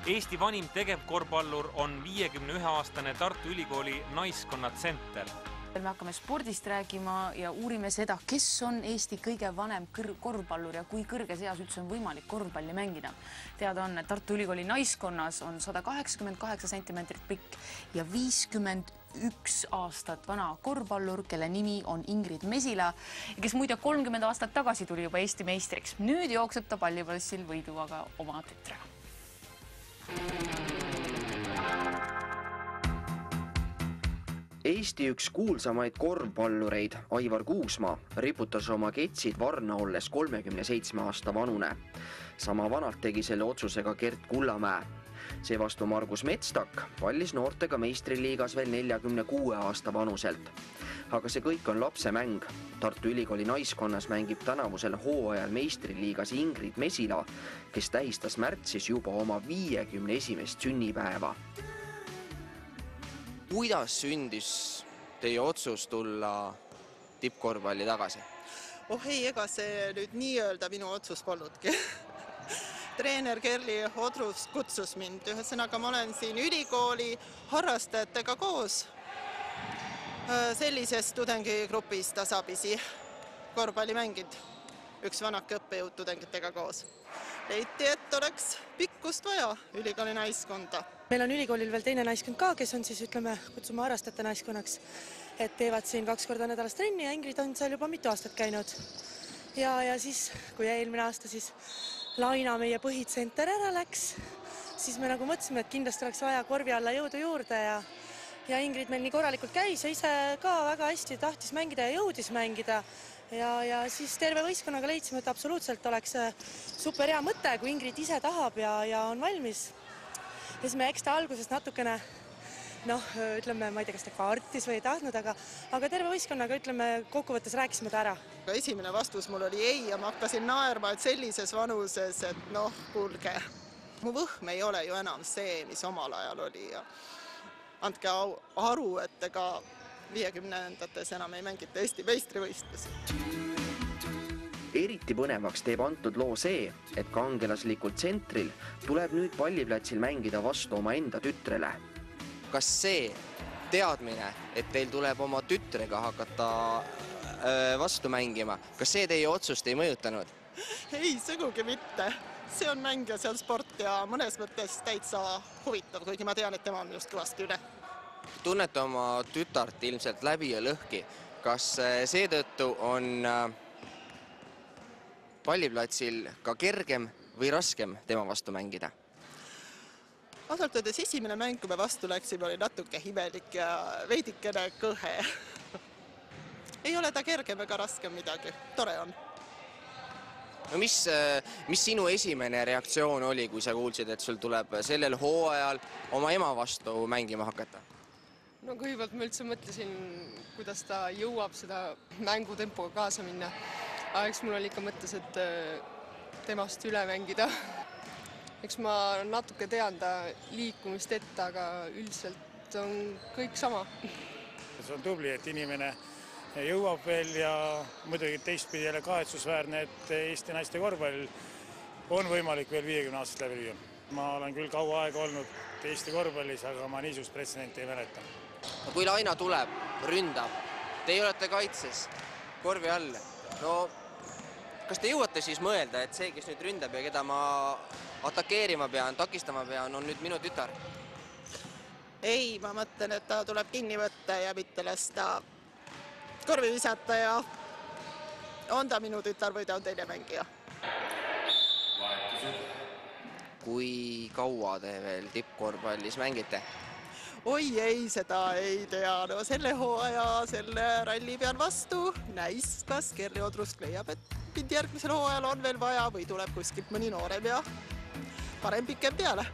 Eesti vanim tegevkorvpallur on 51-aastane Tartu Ülikooli naiskonna tsenter. Me hakkame spordist räägima ja uurime seda, kes on Eesti kõige vanem korvpallur ja kui kõrges eas üldse on võimalik korvpalli mängida. Teada on, et Tartu Ülikooli naiskonnas on 188 sentimeetrit pikk ja 51 aastat vana korvpallur, kelle nimi on Ingrid Mesila, kes muide 30 aastat tagasi tuli juba Eesti meistriks. Nüüd jookseb ta palliplassil võidu aga oma tütrega. Eesti üks kuulsamaid korvpallureid Aivar Kuusmaa riputas oma ketsid varna olles 37 aasta vanune. Sama vanalt tegi selle otsusega Gert Kullamäe. Seevastu Margus Metstak pallis noortega meistriliigas veel 46 aasta vanuselt. Aga see kõik on lapse mäng. Tartu Ülikooli naiskonnas mängib tänavusel hooajal meistriliigas Ingrid Mesila, kes tähistas märtsis juba oma 51. sünnipäeva. Kuidas sündis teie otsus tulla tippkorvpalli tagasi? Ei, ega see nüüd nii-öelda minu otsus polnudki. Treener Kerli Odrus kutsus mind. Ühesõnaga, ma olen siin ülikooli harrastajatega koos. Sellises tudengigrupis tasapisi korvpalli mängid. Üks vanake õppejõud tudengitega koos. Leiti, et oleks pikkust vaja ülikooli naiskonda. Meil on ülikoolil veel teine naiskond ka, kes on siis, kutsume harrastajate naiskonnaks, et teevad siin 2 korda nädalas trenni ja Ingrid on seal juba mitu aastat käinud. Ja siis, kui eelmine aasta siis Laina meie põhitsenter ära läks, siis me nagu mõtlesime, et kindlasti oleks vaja korvi alla jõudu juurde ja Ingrid meil nii korralikult käis ja ise ka väga hästi tahtis mängida ja jõudis mängida. Ja siis terve võistkonnaga leidsime, et absoluutselt oleks super hea mõte, kui Ingrid ise tahab ja on valmis. Ja siis me eks ta alguses natukene, ütleme, ma ei tea, kas ta kartis või ei tahtnud, aga terve võistkonnaga, ütleme, kokkuvõttes rääkisime ta ära. Esimene vastus mul oli ei ja ma hakkasin naerma, et sellises vanuses, et kuulge. Mu võhm ei ole ju enam see, mis omal ajal oli ja andke aru, et ega 50-ndates enam ei mängita Eesti meistrivõistlusi. Eriti põnevaks teeb antud loo see, et kangelaslikul tsentril tuleb nüüd palliplatsil mängida vastu oma enda tütrele. Kas see teadmine, et teil tuleb oma tütrega hakata vastu mängima, kas see teie otsust ei mõjutanud? Ei, sugugi mitte. See on mäng ja see on sport ja mõnes mõttes täitsa huvitav, kuigi ma tean, et tema on just kõvasti üle. Tunnete oma tütart ilmselt läbi ja lõhki. Kas seetõttu on palliplatsil ka kergem või raskem tema vastu mängida? Ausalt öeldes esimene mäng, kui me vastu läksime, oli natuke imelik ja veidikene kõhe. Ei ole ta kergem ega raskem midagi. Tore on. No mis sinu esimene reaktsioon oli, kui sa kuulsid, et sul tuleb sellel hooajal oma ema vastu mängima hakata? No kõigepealt ma üldse mõtlesin, kuidas ta jõuab seda mängutempoga kaasa minna. Aga eks mul oli ikka mõttes, et temast üle mängida. Eks ma natuke tean ta liikumist ette, aga üldiselt on kõik sama. See on tubli, et inimene jõuab veel ja muidugi teistpidi jälle kahetsusväärne, et Eesti naiste korvpall on võimalik veel 50 aastat läbi lüüa. Ma olen küll kaua aega olnud Eesti korvpallis, aga ma niisugust pretsedenti ei mäleta. Kui Laina tuleb, ründab, teie olete kaitses, korvi all. Kas te jõuate siis mõelda, et see, kes nüüd ründab ja keda ma atakeerima pean, takistama pean, on nüüd minu tütar? Ei, ma mõtlen, et ta tuleb kinni võtta ja mitte lasta korvi visata ja on ta minu tütar või ta on teine mängija. Kui kaua te veel tippkorvpallis mängite? Oi ei, seda ei tea. No selle hooaja, selle ralli pean vastu. Näis, kas Kerli Odrust leiab, et järgmisel hooajal on veel vaja või tuleb kuskilt mõni noorem ja parem pikem peale.